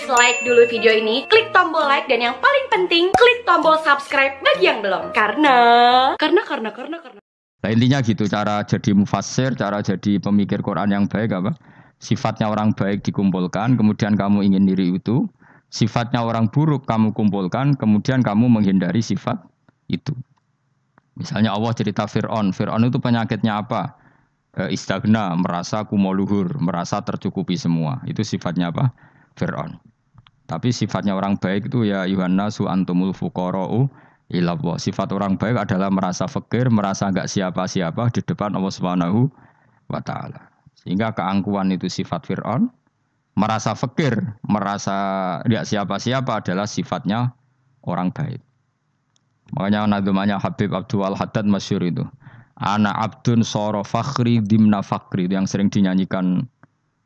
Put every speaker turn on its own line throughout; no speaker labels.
like dulu video ini, klik tombol like, dan yang paling penting, klik tombol subscribe bagi yang belum. Karena.
Nah, intinya gitu, cara jadi mufassir, cara jadi pemikir Quran yang baik apa? Sifatnya orang baik dikumpulkan, kemudian kamu ingin diri itu. Sifatnya orang buruk kamu kumpulkan, kemudian kamu menghindari sifat itu. Misalnya Allah cerita Fir'aun. Fir'aun itu penyakitnya apa? Istagna, merasa kumoluhur, merasa tercukupi semua. Itu sifatnya apa? Fir'aun. Tapi sifatnya orang baik itu ya Yuhannasu antumul fuqara'u ilallah. Sifat orang baik adalah merasa fakir, merasa enggak siapa-siapa di depan Allah Subhanahu wa taala. Sehingga keangkuhan itu sifat Fir'aun, merasa fakir, merasa enggak siapa-siapa adalah sifatnya orang baik. Makanya nadumanya Habib Abdul Haddad masyhur itu. Ana abdun soro fakhri dimna fakri, itu yang sering dinyanyikan,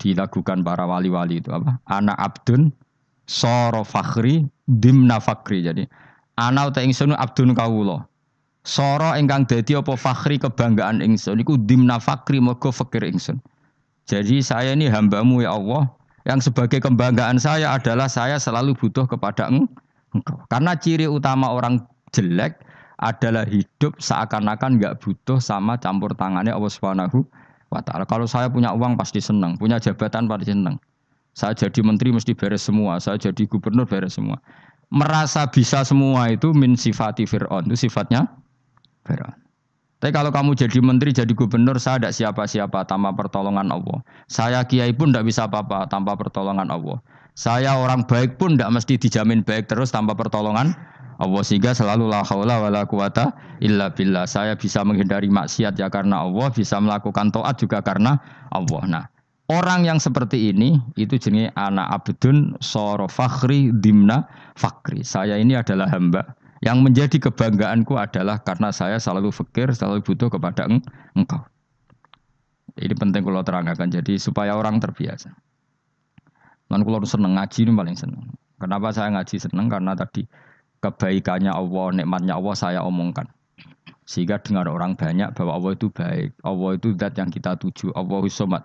dilakukan para wali-wali itu apa? Ana abdun soro fakhri dimna fakri. Jadi ana uta ingsun abdun kawula. Soro ingkang dadi apa fakhri kebanggaan ingsun iku dimna fakri mergo fakir ingsun. Jadi saya ini hambamu ya Allah, yang sebagai kebanggaan saya adalah saya selalu butuh kepada Engkau. Karena ciri utama orang jelek adalah hidup seakan-akan enggak butuh sama campur tangannya Allah Subhanahu wa taala. Kalau saya punya uang pasti senang, punya jabatan pasti senang. Saya jadi menteri mesti beres semua, saya jadi gubernur beres semua. Merasa bisa semua itu min sifati Fir'aun, itu sifatnya Fir'aun. Tapi kalau kamu jadi menteri, jadi gubernur, saya tidak siapa-siapa tanpa pertolongan Allah. Saya kiai pun tidak bisa apa-apa tanpa pertolongan Allah. Saya orang baik pun tidak mesti dijamin baik terus tanpa pertolongan Allah. Sehingga selalu la haula wala quwata illa billah. Saya bisa menghindari maksiat ya karena Allah, bisa melakukan taat juga karena Allah. Nah, orang yang seperti ini itu jenis ana abdun soro fakhri dimna fakri. Saya ini adalah hamba yang menjadi kebanggaanku adalah karena saya selalu fakir, selalu butuh kepada Engkau. Ini penting kalau terangkan, jadi supaya orang terbiasa. Dan kalau seneng ngaji ini paling seneng. Kenapa saya ngaji seneng? Karena tadi kebaikannya Allah, nikmatnya Allah saya omongkan. Sehingga dengar orang banyak bahwa Allah itu baik, Allah itu zat yang kita tuju, Allahus Somad.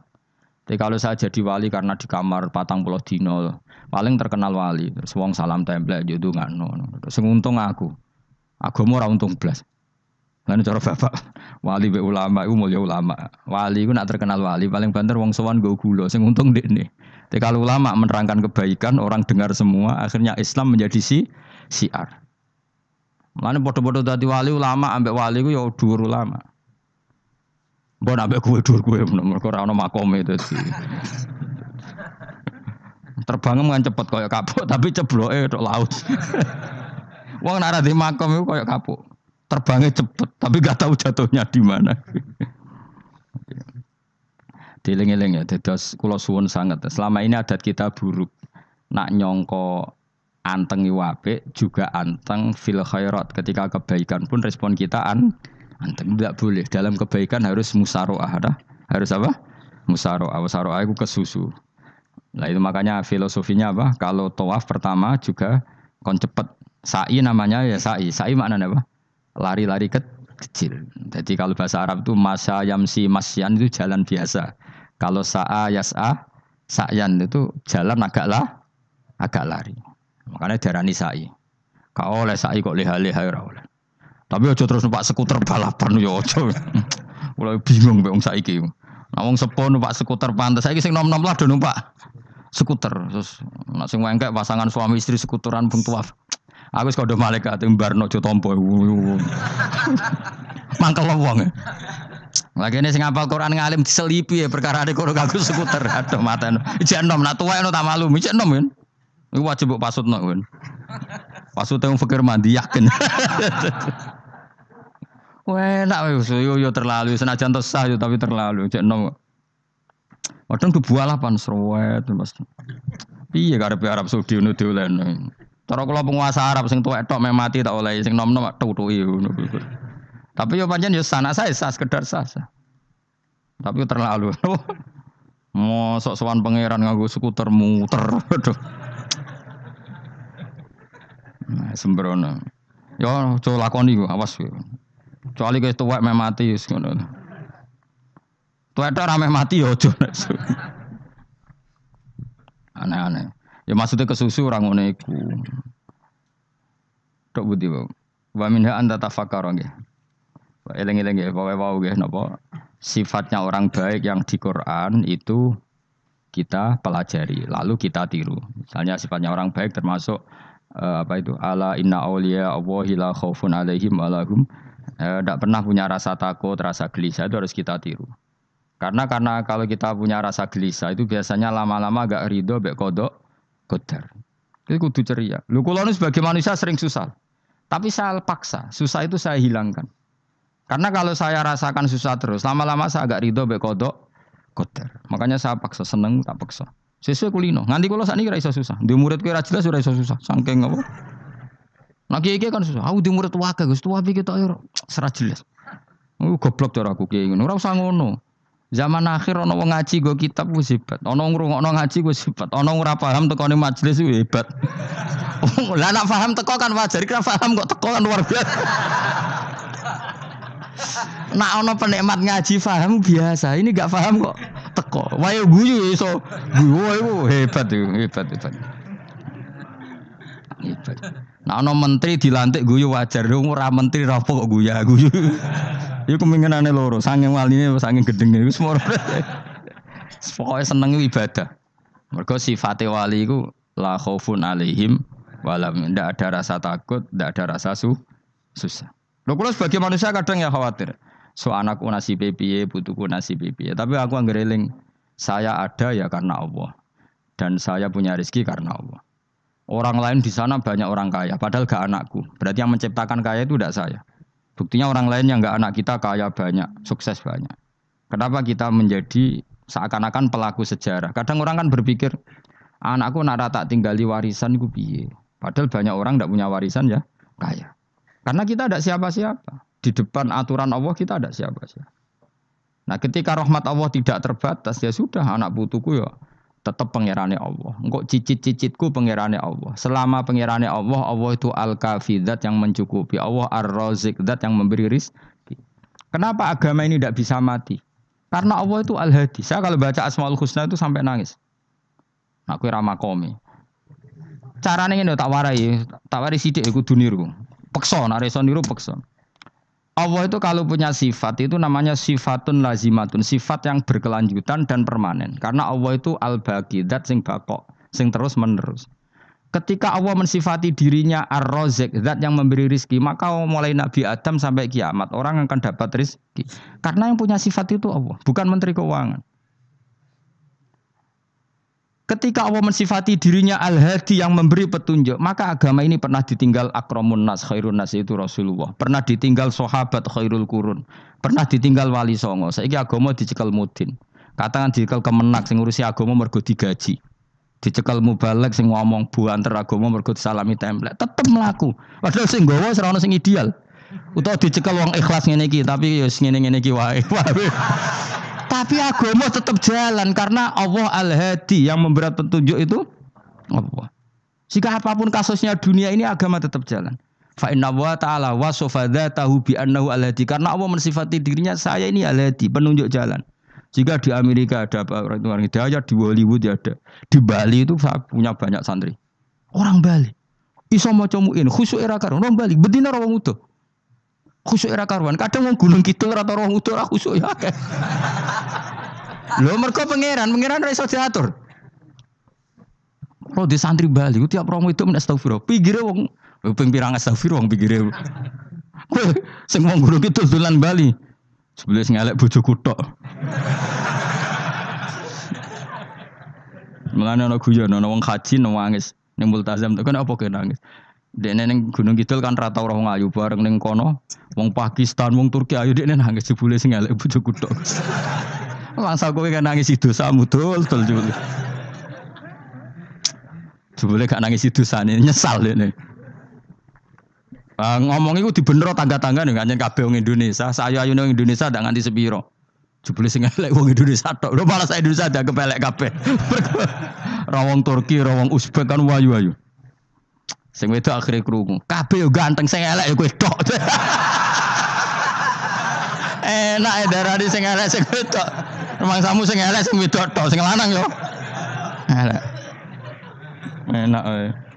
Tapi kalau saya jadi wali karena di kamar 40 dino, paling terkenal wali. Terus wong salam template yo ndongakno. Sing untung aku. Agama ora untung blas. Lan cara bapak wali be ulama iku mulya ulama. Wali iku nak terkenal wali paling banter wong sowan nggo gula sing untung ndekne. Tapi kalau ulama menerangkan kebaikan, orang dengar semua, akhirnya Islam menjadi siar. Mulane padha-padha dadi wali ulama ambek wali iku ya dhuwur ulama. Mbok ambek kowe dhuwur kowe mergo ora ono makome dadi. Terbang kan cepet koyo kapuk tapi cebloke tok laut. Wong nek ora di makom iku koyo kapuk. Terbangnya cepet tapi gak tahu jatuhnya di mana. Dieling-eling ya, dados kula suwun sanget. Selama ini adat kita buruk. Nak nyongko anteng apik juga anteng fil khairat. Ketika kebaikan pun respon kita anteng, tidak boleh. Dalam kebaikan harus musaroah. Harus apa? Musaroah. Musaroah itu kesusu. Nah itu makanya filosofinya apa? Kalau tawaf pertama juga kon cepet. Sa'i namanya ya sa'i. Sa'i maknanya apa? Lari-lari kecil. Jadi kalau bahasa Arab itu masya yamsi masyan itu jalan biasa. Kalau sa'a yas'a sa'yan itu jalan agak lari. Makanya darani sa'i. Kau oleh sa'i kok leha-leha ora oleh. Tapi aja terus numpak skuter balapan yo aja. Mulai bingung mbek wong saiki. Nah wong sepo numpak skuter pantes saiki sing nom-nom lah do numpak skuter. Terus nek sing wengkek pasangan suami istri skuteran pun tuaf. Aku wis kodho malaikat mbarno aja tampa. Mangkel wong. Lagi ini sing hafal Quran ngalim diselipi ya perkara ade kono kanggo skuter. Aduh maten. Ijek enom nak tuwek no tak malu. Ijek enom kan. Iku wajib mbok pasutno kan. Pasute wong fikir mandi yakin. Enak wis yo terlalu senajan to sah yo tapi terlalu ijek enom. Wadon kebualapan srowet Mas. Piye karepe Arab Saudi ngono diolehno. Cara kula penguasa Arab sing tuwek tok meh mati tak oleh sing nom-nom tutuki ngono. Tapi yo pancen yo sana saya sah sekedar sah. Tapi terlalu. Mosok sowan pangeran nganggo skuter muter. Aduh. Nah, sembrono. Yo aja lakoni yo awas yo. Kecuali wis tuwek meh mati wis ngono. Tuwek tok ora meh mati yo aja. Aneh-aneh. Ya maksudnya kesusu orang ngono iku. Tok budi wae. Wa minha anta tafakkara nggih. Eleng-eleng nggih, pokoke wau nggih napa sifatnya orang baik yang di Quran itu kita pelajari, lalu kita tiru. Misalnya sifatnya orang baik termasuk apa itu? Ala inna auliya Allahi la khaufun alaihim wa lahum tidak pernah punya rasa takut, rasa gelisah itu harus kita tiru. Karena kalau kita punya rasa gelisah itu biasanya lama-lama agak ridho, mbek kodok, qadar. Itu kudu ceria. Lu kula nu sebagai manusia sering susah. Tapi saya paksa, susah itu saya hilangkan. Karena kalau saya rasakan susah terus, lama-lama saya agak ridho, mbek kodok, qadar. Makanya saya paksa, seneng tak paksa. Sesuai kulino. Nganti kula sakniki ora iso susah. Di murid kowe ora jelas ora iso susah. Saking apa? Nah kiai kan susah. Aku di murid wae Gus, tuwa iki ketok ora jelas. Goblok cara aku kiai ngono. Ora usah ngono. Zaman akhir ana wong ngaji go kitab wis hebat. Ana ngrungokno ngaji wis hebat. Ana ora paham tekone majelis wis hebat. Lah nek paham teko kan wajar, kira paham kok teko kan luar biasa. Nak ana penikmat ngaji paham biasa. Ini enggak paham kok teko. Wae guyu iso. Guyu hebat itu, hebat. Nah ana menteri dilantik guyu wajar. Ora menteri rapo kok guyu. Iku kemungkinane loro, saking waline saking gedenge iku semua. Pokoke seneng ibadah. Mergo sifate wali iku la khaufun alaihim walam ndak ada rasa takut, ndak ada rasa susah. Lho kula sebagai manusia kadang ya khawatir. So anakku nasib piye, putuku nasib piye. Tapi aku anggere eling saya ada ya karena Allah. Dan saya punya rezeki karena Allah. Orang lain di sana banyak orang kaya, padahal gak anakku. Berarti yang menciptakan kaya itu tidak saya. Buktinya orang lain yang gak anak kita kaya banyak, sukses banyak. Kenapa kita menjadi seakan-akan pelaku sejarah? Kadang orang kan berpikir, anakku nak tak tinggali warisan itu piye. Padahal banyak orang tidak punya warisan ya kaya. Karena kita tidak siapa-siapa. Di depan aturan Allah kita tidak siapa-siapa. Nah ketika rahmat Allah tidak terbatas, ya sudah anak putuku ya tetap pangerane Allah. Engkau cicit-cicitku pangerane Allah. Selama pangerane Allah, Allah itu al-kafi, zat yang mencukupi. Allah ar-razik, zat yang memberi rizki. Kenapa agama ini tidak bisa mati? Karena Allah itu al-hadi. Saya kalau baca Asmaul Husna itu sampai nangis. Aku ramakomi. Caranya ini tak warai sidik iku duniru. Pekso, nareso niru pekso. Allah itu kalau punya sifat itu namanya sifatun lazimatun, sifat yang berkelanjutan dan permanen. Karena Allah itu al-baqi, zat sing bakok, sing terus menerus. Ketika Allah mensifati dirinya ar-razik, zat yang memberi rizki, maka mulai Nabi Adam sampai kiamat orang akan dapat rizki. Karena yang punya sifat itu Allah, bukan menteri keuangan. Ketika Allah mensifati dirinya al-hadi yang memberi petunjuk, maka agama ini pernah ditinggal akramun nas, khairun nas itu Rasulullah. Pernah ditinggal sahabat khairul qurun. Pernah ditinggal wali songo. Saiki agama dicekel mudin. Katakan dicekel kemenak sing ngurusi agama mergo digaji. Dicekel mubalek sing ngomong buanter agama mergo disalami template. Tetep mlaku. Padahal sing nggawa ora ono sing ideal. Utawa dicekel wong ikhlas ngene iki, tapi ya ngene-ngene iki wae. Tapi agama tetap jalan karena Allah al-hadi yang memberi petunjuk itu Allah. Jika apapun kasusnya dunia ini agama tetap jalan. Fa inna wa ta'ala wasafa dzatahu bi annahu al-hadi, karena Allah mensifati dirinya saya ini al-hadi, penunjuk jalan. Jika di Amerika ada orang hidayah, di Hollywood ada, di Bali itu saya punya banyak santri. Orang Bali iso maca muin khusyuk era karo orang Bali bedina ora wong utuh. Khusyuk era karuan. Kadang wong Gunung Kidul ora roh utuh ora khusyuk ya akeh. Lho mergo pangeran ora iso diatur. Kalau di santri Bali ku tiap romo itu men astagfirullah. Pinggire wong ping pirang astagfirullah wong pinggire. Kowe sing wong Gunung Kidul dolan Bali. Sebelah ngelek bojoku tok. Mulane ana guyon ana wong haji nangis ning multazam tekan apa ke nangis. Dekne ning Gunung Kidul kan rata ora wong ayu bareng ning kono, wong Pakistan, wong Turki ayu dekne nangis jebule sing elek bojoku tok. Mangsa kowe kan nangis dosamu dol jebule. Jebule gak nangis dosane, nyesal dekne. Ngomong iku dibenero tangga-tangga ning kanjen kabeh wong Indonesia, sayu-ayune wong Indonesia ndak nganti sepiro. Jebule sing elek wong Indonesia tok. Lho malah sak Indonesia dianggap elek kabeh. Ra wong Turki, ra wong Uzbek kan wayu-wayu. Sing wedok akhire krungu. Kabeh yo ganteng sing elek yo kowe tok. Enak e darani sing elek sing wedok. Mangsamu sing elek sing wedok tok, sing lanang yo. Elek. Enak.